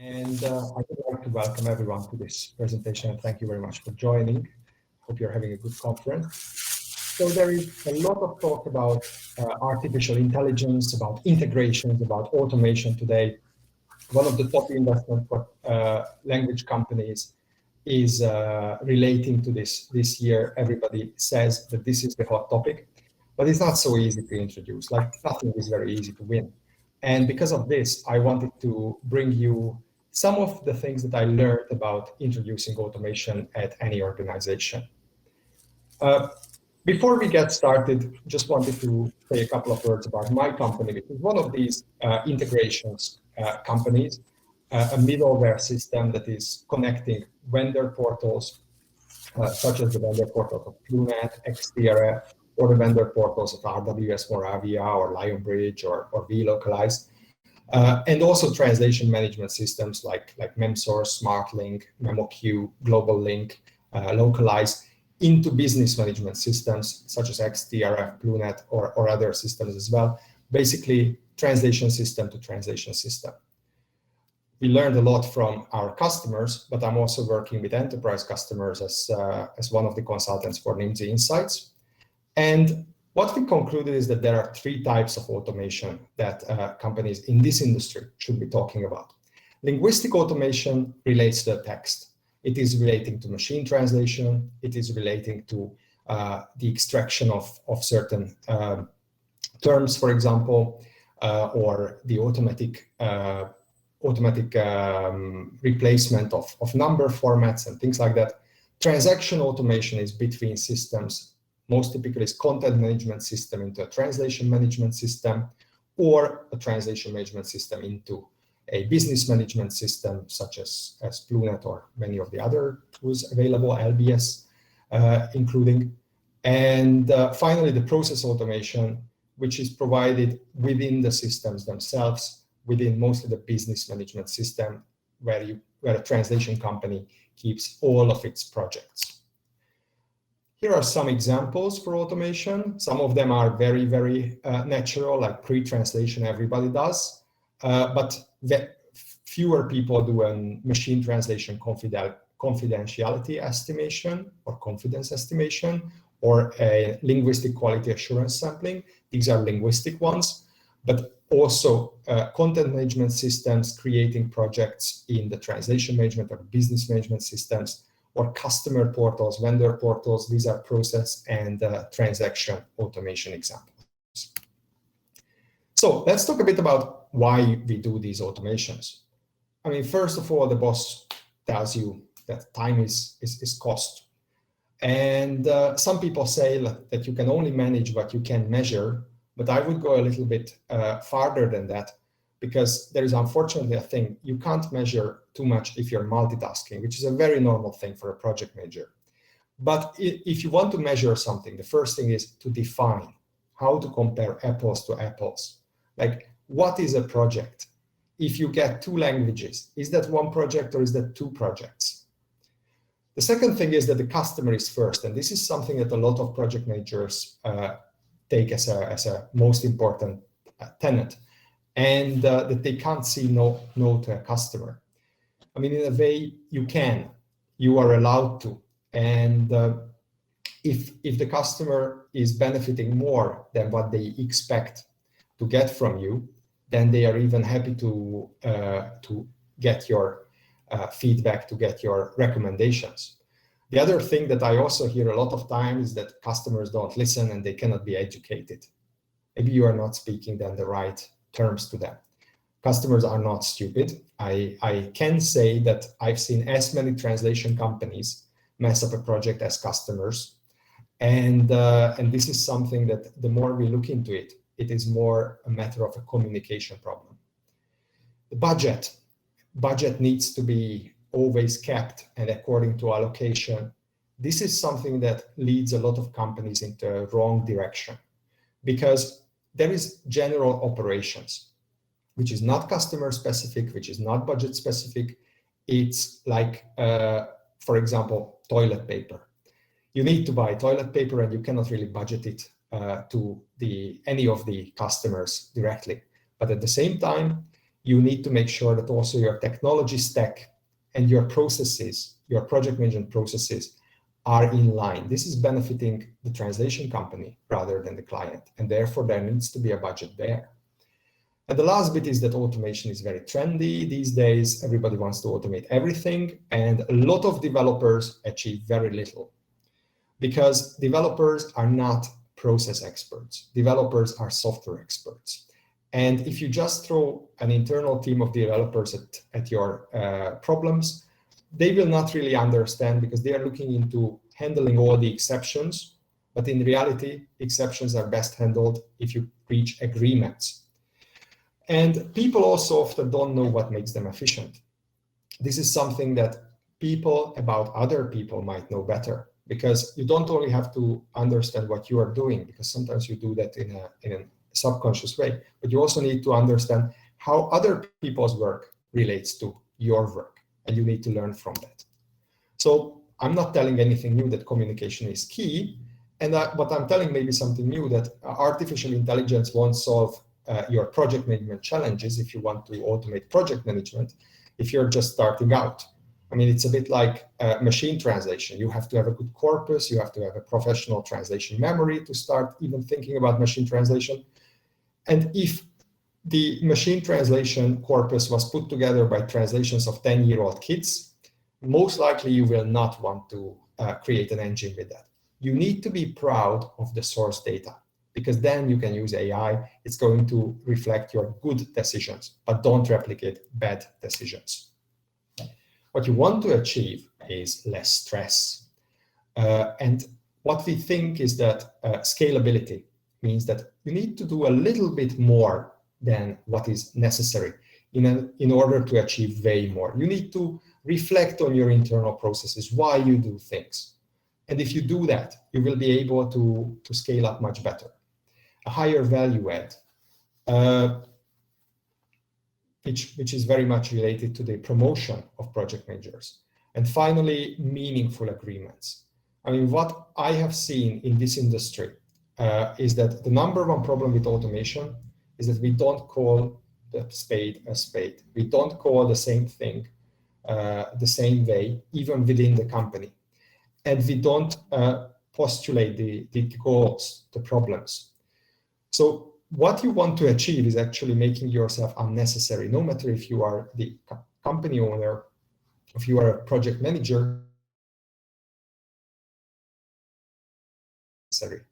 And I would like to welcome everyone to this presentation and thank you very much for joining. Hope you're having a good conference. So there is a lot of talk about artificial intelligence, about integrations, about automation today. One of the top investment for language companies is relating to this year. Everybody says that this is the hot topic, but it's not so easy to introduce. Like nothing is very easy to win. And because of this, I wanted to bring you some of the things that I learned about introducing automation at any organization. Before we get started, just wanted to say a couple of words about my company, which is one of these integrations companies, a middleware system that is connecting vendor portals, such as the vendor portals of Plunet, XTRF, or the vendor portals of RWS Moravia or Lionbridge or VLocalize, and also translation management systems like MemSource, SmartLink, MemoQ, GlobalLink, Localize, into business management systems such as XTRF, Plunet, or other systems as well. Basically, translation system to translation system. We learned a lot from our customers, but I'm also working with enterprise customers as one of the consultants for Nimdzi Insights. And what we concluded is that there are three types of automation that companies in this industry should be talking about. Linguistic automation relates to the text. It is relating to machine translation. It is relating to the extraction of certain terms, for example, or the automatic replacement of number formats and things like that. Transaction automation is between systems. Most typically is content management system into a translation management system, or a translation management system into a business management system such as Plunet or many of the other tools available, LBS including. And finally, the process automation, which is provided within the systems themselves, within mostly the business management system, where a translation company keeps all of its projects. Here are some examples for automation. Some of them are very, very natural, like pre-translation, everybody does, but fewer people do a machine translation confidentiality estimation or confidence estimation, or a linguistic quality assurance sampling. These are linguistic ones, but also content management systems, creating projects in the translation management or business management systems, or customer portals, vendor portals. These are process and transaction automation examples. So let's talk a bit about why we do these automations. I mean, first of all, the boss tells you that time is cost. And some people say that you can only manage what you can measure, but I would go a little bit farther than that, because there is unfortunately a thing, you can't measure too much if you're multitasking, which is a very normal thing for a project manager. But if you want to measure something, the first thing is to define how to compare apples to apples. Like, what is a project? If you get two languages, is that one project or is that two projects? The second thing is that the customer is first, and this is something that a lot of project managers take as a most important tenet, and that they can't say no to a customer. I mean, in a way, you are allowed to. And if the customer is benefiting more than what they expect to get from you, then they are even happy to get your feedback, to get your recommendations. The other thing that I also hear a lot of times is that customers don't listen and they cannot be educated. Maybe you are not speaking then the right terms to them. Customers are not stupid. I can say that I've seen as many translation companies mess up a project as customers. And this is something that the more we look into it, it is more a matter of a communication problem. The budget needs to be always kept and according to allocation. This is something that leads a lot of companies into a wrong direction, because there is general operations, which is not customer specific, which is not budget specific. It's like, for example, toilet paper. You need to buy toilet paper and you cannot really budget it to any of the customers directly. But at the same time, you need to make sure that also your technology stack and your processes, your project management processes, are in line. This is benefiting the translation company rather than the client, and therefore there needs to be a budget there. And the last bit is that automation is very trendy these days. Everybody wants to automate everything, and a lot of developers achieve very little because developers are not process experts. Developers are software experts. And if you just throw an internal team of developers at your problems, they will not really understand because they are looking into handling all the exceptions. But in reality, exceptions are best handled if you reach agreements. And people also often don't know what makes them efficient. This is something that people about other people might know better, because you don't only have to understand what you are doing, because sometimes you do that in a subconscious way, but you also need to understand how other people's work relates to your work, and you need to learn from that. So I'm not telling anything new that communication is key, but I'm telling maybe something new, that artificial intelligence won't solve your project management challenges if you want to automate project management, if you're just starting out. I mean, it's a bit like machine translation. You have to have a good corpus, you have to have a professional translation memory to start even thinking about machine translation. And if the machine translation corpus was put together by translations of 10-year-old kids, most likely you will not want to create an engine with that. You need to be proud of the source data, because then you can use AI. It's going to reflect your good decisions, but don't replicate bad decisions. What you want to achieve is less stress. And what we think is that scalability means that you need to do a little bit more than what is necessary in order to achieve way more. You need to reflect on your internal processes, why you do things. And if you do that, you will be able to scale up much better. A higher value add, which is very much related to the promotion of project managers. And finally, meaningful agreements. I mean, what I have seen in this industry is that the number one problem with automation is that we don't call the spade a spade. We don't call the same thing the same way, even within the company. And we don't postulate the goals, the problems. So what you want to achieve is actually making yourself unnecessary, no matter if you are the company owner, if you are a project manager.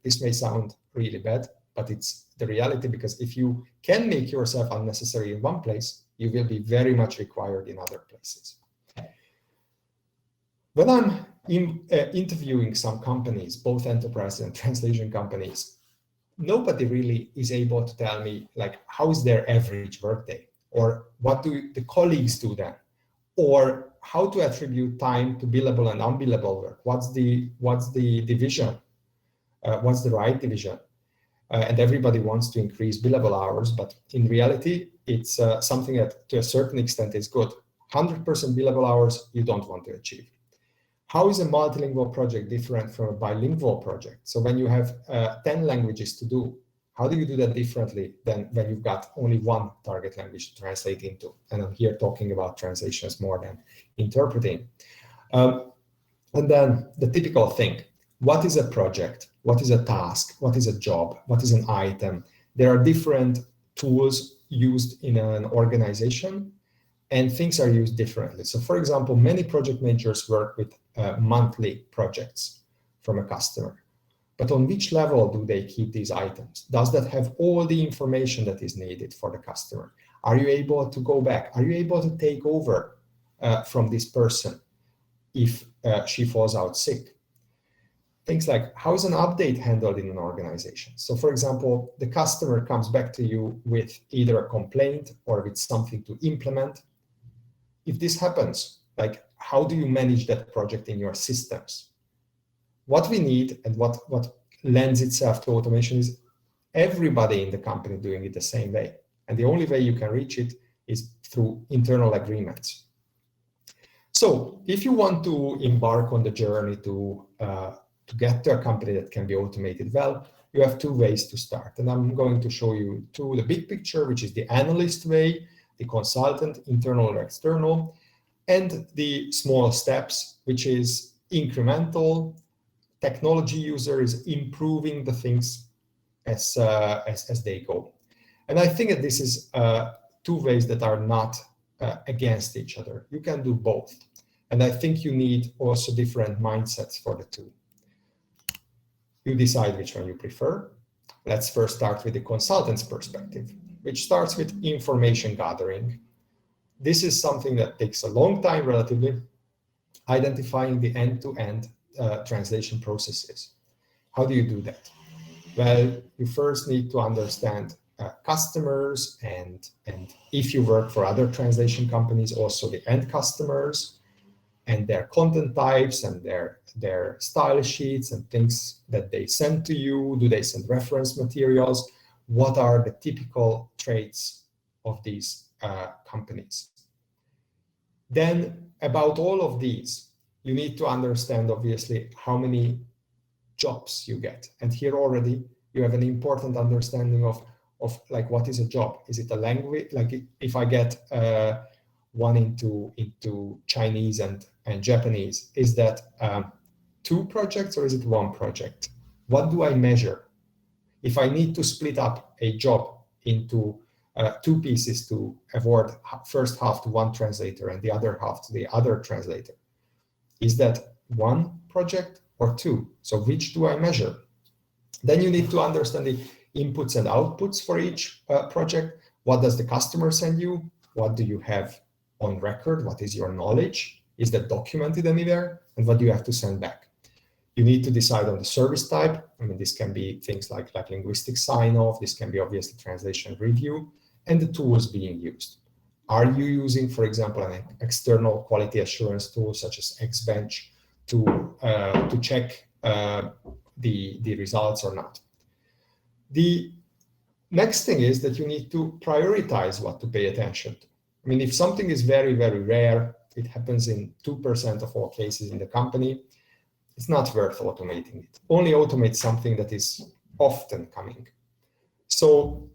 This may sound really bad, but it's the reality, because if you can make yourself unnecessary in one place, you will be very much required in other places. When I'm interviewing some companies, both enterprise and translation companies, nobody really is able to tell me, like, how is their average workday, or what do the colleagues do then, or how to attribute time to billable and unbillable work. What's the division? What's the right division? And everybody wants to increase billable hours, but in reality, it's something that to a certain extent is good. 100% billable hours you don't want to achieve. How is a multilingual project different from a bilingual project? So when you have 10 languages to do, how do you do that differently than when you've got only one target language to translate into? And I'm here talking about translations more than interpreting. And then the typical thing, what is a project? What is a task? What is a job? What is an item? There are different tools used in an organization, and things are used differently. So for example, many project managers work with monthly projects from a customer. But on which level do they keep these items? Does that have all the information that is needed for the customer? Are you able to go back? Are you able to take over from this person if she falls out sick? Things like, how is an update handled in an organization? So for example, the customer comes back to you with either a complaint or with something to implement. If this happens, like, how do you manage that project in your systems? What we need and what lends itself to automation is everybody in the company doing it the same way. And the only way you can reach it is through internal agreements. So if you want to embark on the journey to get to a company that can be automated well, you have two ways to start. And I'm going to show you the big picture, which is the analyst way, the consultant, internal or external, and the small steps, which is incremental. Technology user is improving the things as they go. And I think that this is two ways that are not against each other. You can do both. And I think you need also different mindsets for the two. You decide which one you prefer. Let's first start with the consultant's perspective, which starts with information gathering. This is something that takes a long time relatively, identifying the end-to-end translation processes. How do you do that? Well, you first need to understand customers, and if you work for other translation companies, also the end customers and their content types and their style sheets and things that they send to you. Do they send reference materials? What are the typical traits of these companies? Then about all of these, you need to understand, obviously, how many jobs you get. And here already you have an important understanding of like, what is a job? Is it a language? Like if I get one into Chinese and Japanese, is that 2 projects or is it 1 project? What do I measure? If I need to split up a job into 2 pieces to award first half to one translator and the other half to the other translator, is that 1 project or 2? So which do I measure? Then you need to understand the inputs and outputs for each project. What does the customer send you? What do you have on record? What is your knowledge? Is that documented anywhere? And what do you have to send back? You need to decide on the service type. I mean, this can be things like linguistic sign-off. This can be obviously translation review, and the tools being used. Are you using, for example, an external quality assurance tool such as Xbench to check the results or not? The next thing is that you need to prioritize what to pay attention to. I mean, if something is very, very rare, it happens in 2% of all cases in the company, it's not worth automating it. Only automate something that is often coming. So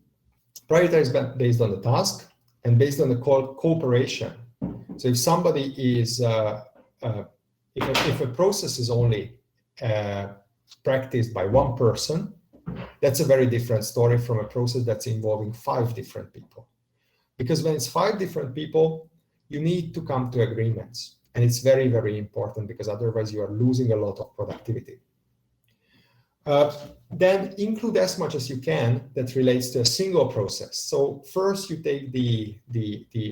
prioritize based on the task and based on the cooperation. So if somebody is, if a process is only practiced by 1 person, that's a very different story from a process that's involving 5 different people. Because when it's 5 different people, you need to come to agreements. And it's very, very important, because otherwise you are losing a lot of productivity. Then include as much as you can that relates to a single process. So first you take the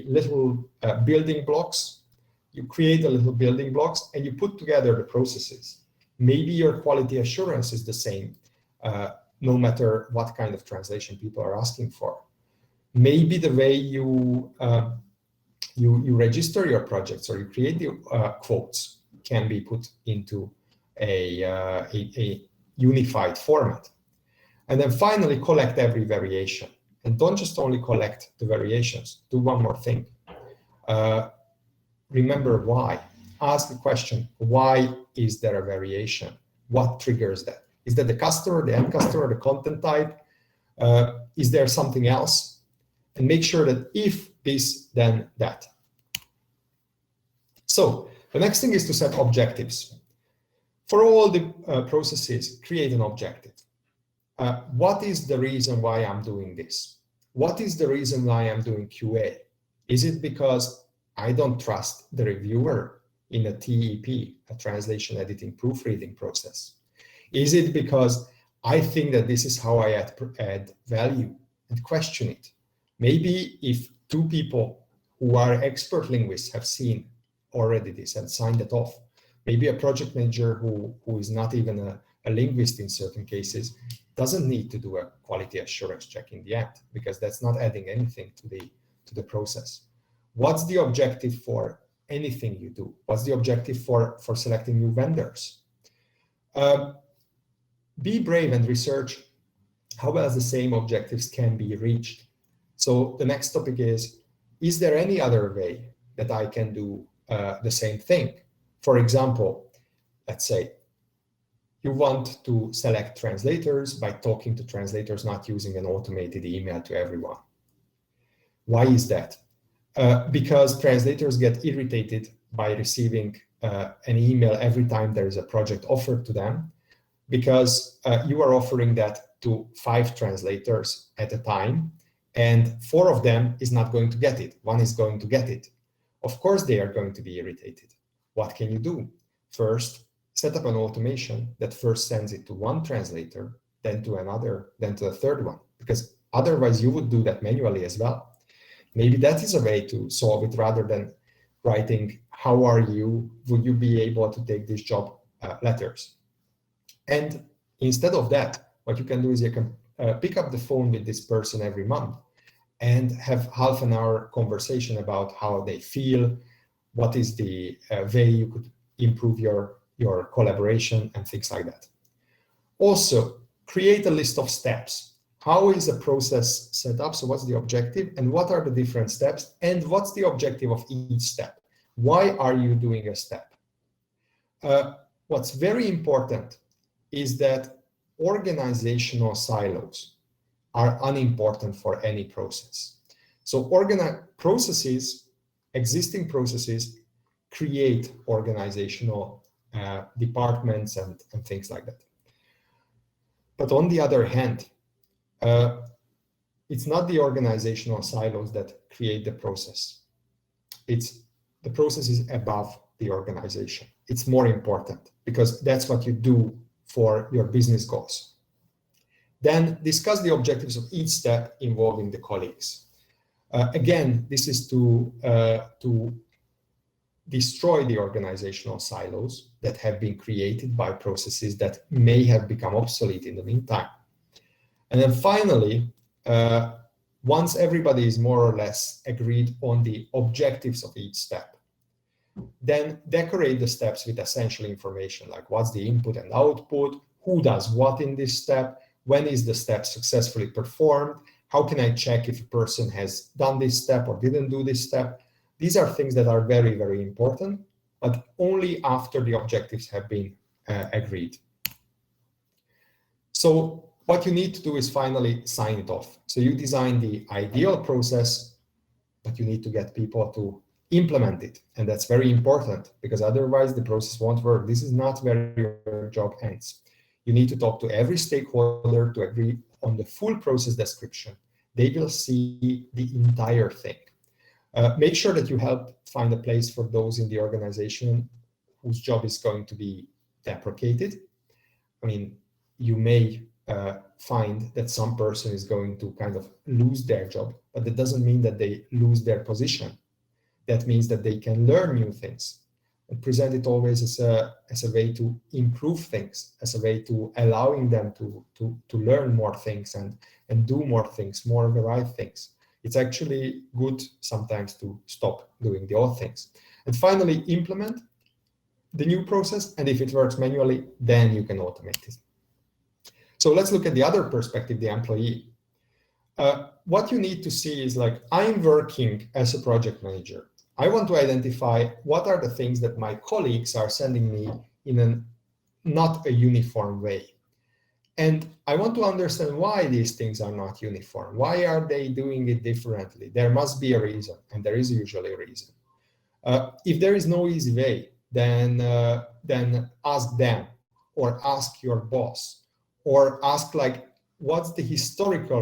little building blocks, you create the little building blocks, and you put together the processes. Maybe your quality assurance is the same, no matter what kind of translation people are asking for. Maybe the way you register your projects or you create the quotes can be put into a unified format. And then finally, collect every variation. And don't just only collect the variations. Do one more thing. Remember why. Ask the question, why is there a variation? What triggers that? Is that the customer, the end customer, the content type? Is there something else? And make sure that if this, then that. So the next thing is to set objectives. For all the processes, create an objective. What is the reason why I'm doing this? What is the reason why I'm doing QA? Is it because I don't trust the reviewer in a TEP, a translation editing proofreading process? Is it because I think that this is how I add value, and question it? Maybe if 2 people who are expert linguists have seen already this and signed it off, maybe a project manager who is not even a linguist in certain cases doesn't need to do a quality assurance check in the end, because that's not adding anything to the process. What's the objective for anything you do? What's the objective for selecting new vendors? Be brave and research how well the same objectives can be reached. So the next topic is there any other way that I can do the same thing? For example, let's say you want to select translators by talking to translators, not using an automated email to everyone. Why is that? because translators get irritated by receiving an email every time there is a project offered to them, because you are offering that to 5 translators at a time, and 4 of them is not going to get it. 1 is going to get it. Of course, they are going to be irritated. What can you do? First, set up an automation that first sends it to 1 translator, then to another, then to the 3rd one, because otherwise you would do that manually as well. Maybe that is a way to solve it, rather than writing, "How are you? Would you be able to take this job?" letters. And instead of that, what you can do is you can pick up the phone with this person every month and have half an hour conversation about how they feel, what is the way you could improve your collaboration, and things like that. Also, create a list of steps. How is the process set up? So what's the objective, and what are the different steps, and what's the objective of each step? Why are you doing a step? What's very important is that organizational silos are unimportant for any process. So existing processes create organizational departments and things like that. But on the other hand, it's not the organizational silos that create the process. The process is above the organization. It's more important because that's what you do for your business goals. Then discuss the objectives of each step involving the colleagues. Again, this is to destroy the organizational silos that have been created by processes that may have become obsolete in the meantime. And then finally, once everybody is more or less agreed on the objectives of each step, then decorate the steps with essential information, like what's the input and output, who does what in this step, when is the step successfully performed, how can I check if a person has done this step or didn't do this step. These are things that are very, very important, but only after the objectives have been agreed. So what you need to do is finally sign it off. So you design the ideal process, but you need to get people to implement it. And that's very important because otherwise the process won't work. This is not where your job ends. You need to talk to every stakeholder to agree on the full process description. They will see the entire thing. Make sure that you help find a place for those in the organization whose job is going to be deprecated. I mean, you may find that some person is going to kind of lose their job, but that doesn't mean that they lose their position. That means that they can learn new things and present it always as a way to improve things, as a way to allowing them to learn more things and do more things, more varied things. It's actually good sometimes to stop doing the old things. And finally, implement the new process. And if it works manually, then you can automate it. So let's look at the other perspective, the employee. What you need to see is like, I'm working as a project manager. I want to identify what are the things that my colleagues are sending me in not a uniform way. And I want to understand why these things are not uniform. Why are they doing it differently? There must be a reason, and there is usually a reason. If there is no easy way, then ask them, or ask your boss, or ask like, what's the historical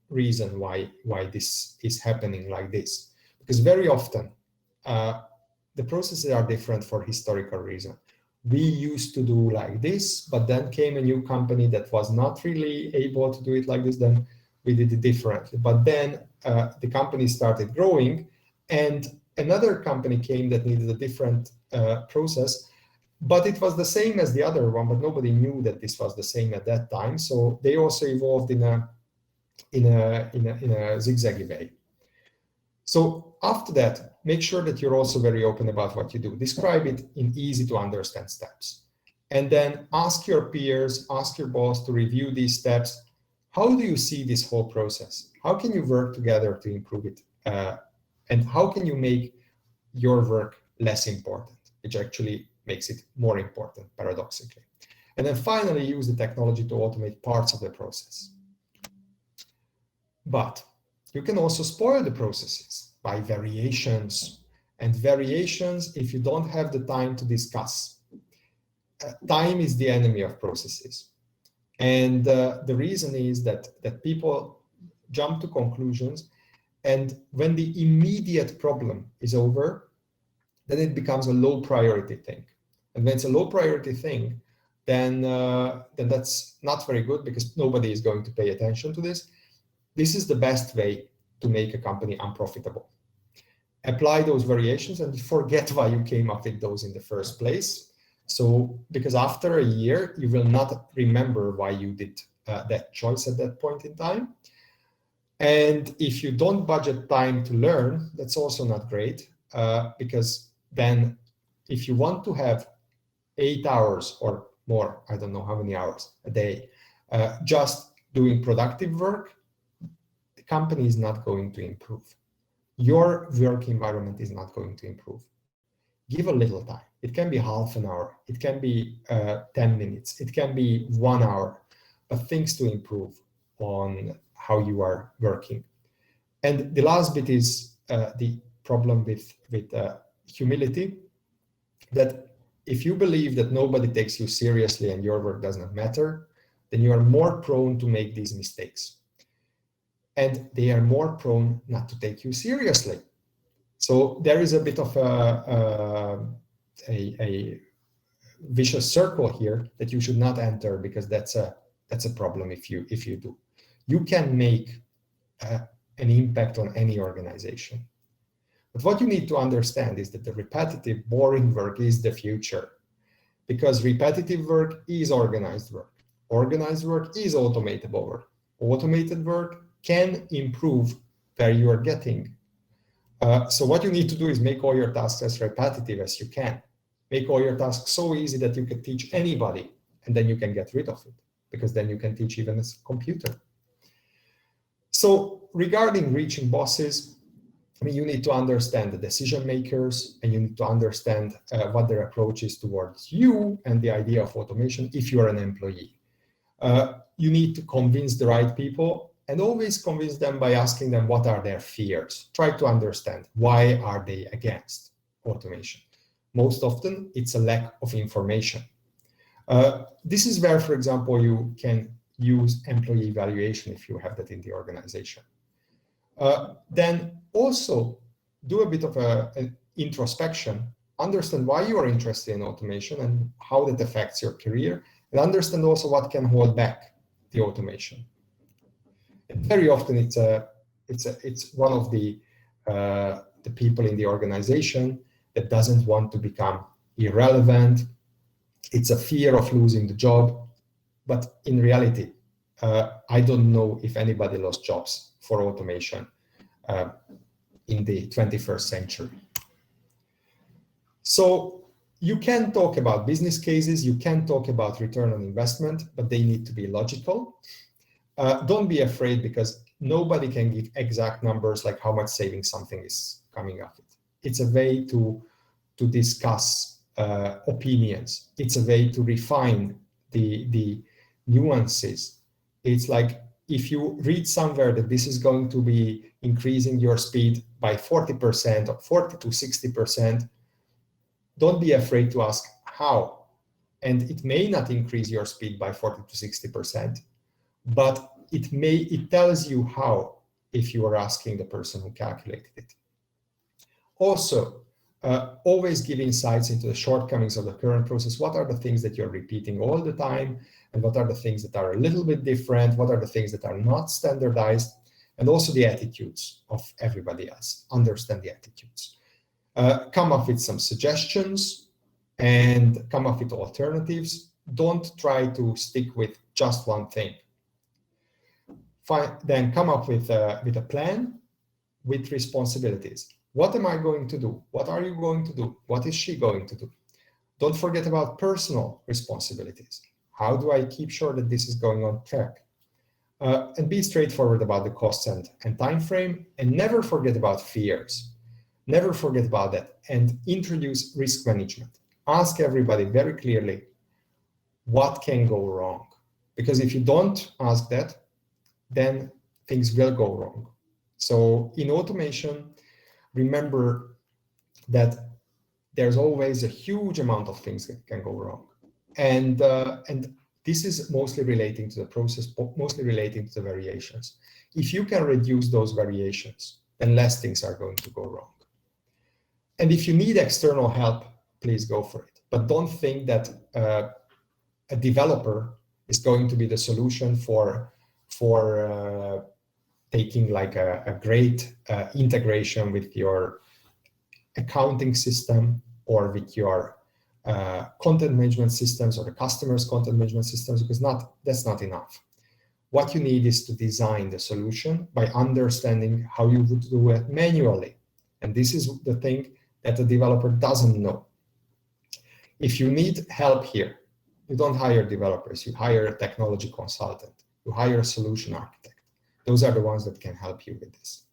reason why this is happening like this? Because very often the processes are different for historical reason. We used to do like this, but then came a new company that was not really able to do it like this, then we did it differently. But then the company started growing and another company came that needed a different process, but it was the same as the other one, but nobody knew that this was the same at that time. So they also evolved in a zigzaggy way. So after that, make sure that you're also very open about what you do. Describe it in easy to understand steps. And then ask your peers, ask your boss to review these steps. How do you see this whole process? How can you work together to improve it? And how can you make your work less important, which actually makes it more important, paradoxically. And then finally, use the technology to automate parts of the process. But you can also spoil the processes. by variations. And variations, if you don't have the time to discuss, time is the enemy of processes. And the reason is that people jump to conclusions, and when the immediate problem is over, then it becomes a low priority thing. And when it's a low priority thing, then that's not very good, because nobody is going to pay attention to this. This is the best way to make a company unprofitable. Apply those variations and forget why you came up with those in the first place. So, because after a year, you will not remember why you did that choice at that point in time. And if you don't budget time to learn, that's also not great, because then if you want to have 8 hours or more, I don't know how many hours a day, just doing productive work, the company is not going to improve. Your work environment is not going to improve. Give a little time. It can be half an hour. It can be 10 minutes. It can be 1 hour, but things to improve on how you are working. And the last bit is the problem with humility, that if you believe that nobody takes you seriously and your work does not matter, then you are more prone to make these mistakes. And they are more prone not to take you seriously. So there is a bit of a vicious circle here that you should not enter, because that's a problem if you do. You can make an impact on any organization. But what you need to understand is that the repetitive, boring work is the future, because repetitive work is organized work. Organized work is automatable work. Automated work can improve where you are getting. So what you need to do is make all your tasks as repetitive as you can. Make all your tasks so easy that you can teach anybody, and then you can get rid of it, because then you can teach even a computer. So regarding reaching bosses, I mean, you need to understand the decision makers, and you need to understand what their approach is towards you and the idea of automation if you are an employee. You need to convince the right people, and always convince them by asking them what are their fears. Try to understand why are they against automation. Most often, it's a lack of information. This is where, for example, you can use employee evaluation if you have that in the organization. Then also do a bit of an introspection, understand why you are interested in automation and how that affects your career, and understand also what can hold back the automation. And very often it's one of the people in the organization that doesn't want to become irrelevant. It's a fear of losing the job, but in reality, I don't know if anybody lost jobs for automation in the 21st century. So you can talk about business cases, you can talk about return on investment, but they need to be logical. Don't be afraid, because nobody can give exact numbers like how much savings something is coming up with. It's a way to discuss opinions. It's a way to refine the nuances. It's like if you read somewhere that this is going to be increasing your speed by 40% or 40 to 60%, don't be afraid to ask how. And it may not increase your speed by 40 to 60%, but it tells you how if you are asking the person who calculated it. Also, always give insights into the shortcomings of the current process. What are the things that you're repeating all the time? And what are the things that are a little bit different? What are the things that are not standardized? And also the attitudes of everybody else. Understand the attitudes. Come up with some suggestions and come up with alternatives. Don't try to stick with just one thing. Then come up with a plan with responsibilities. What am I going to do? What are you going to do? What is she going to do? Don't forget about personal responsibilities. How do I keep sure that this is going on track? And be straightforward about the costs and time frame, and never forget about fears. Never forget about that, and introduce risk management. Ask everybody very clearly what can go wrong. Because if you don't ask that, then things will go wrong. So in automation, remember that there's always a huge amount of things that can go wrong. And this is mostly relating to the process, mostly relating to the variations. If you can reduce those variations, then less things are going to go wrong. And if you need external help, please go for it. But don't think that a developer is going to be the solution for taking like a great integration with your accounting system or with your content management systems or the customer's content management systems, because that's not enough. What you need is to design the solution by understanding how you would do it manually. And this is the thing that the developer doesn't know. If you need help here, you don't hire developers, you hire a technology consultant, you hire a solution architect. Those are the ones that can help you with this.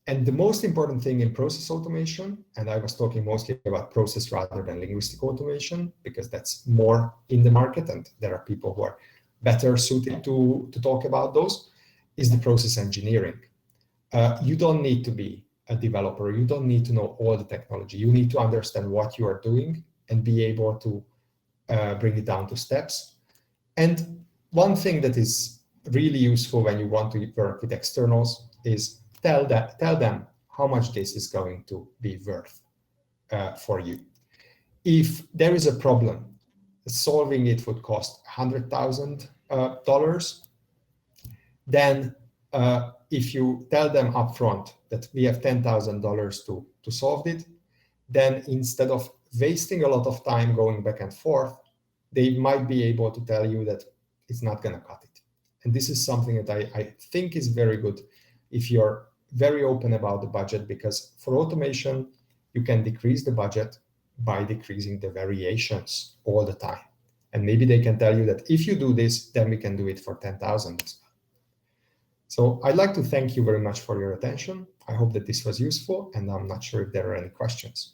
And the most important thing in process automation, and I was talking mostly about process rather than linguistic automation, because that's more in the market and there are people who are better suited to talk about those, is the process engineering. You don't need to be a developer. You don't need to know all the technology. You need to understand what you are doing and be able to bring it down to steps. And one thing that is really useful when you want to work with externals is tell them how much this is going to be worth for you. If there is a problem, solving it would cost $100,000, then if you tell them upfront that we have $10,000 to solve it, then instead of wasting a lot of time going back and forth, they might be able to tell you that it's not going to cut it. And this is something that I think is very good if you're very open about the budget, because for automation, you can decrease the budget by decreasing the variations all the time. And maybe they can tell you that if you do this, then we can do it for 10,000 as well. So I'd like to thank you very much for your attention. I hope that this was useful, and I'm not sure if there are any questions.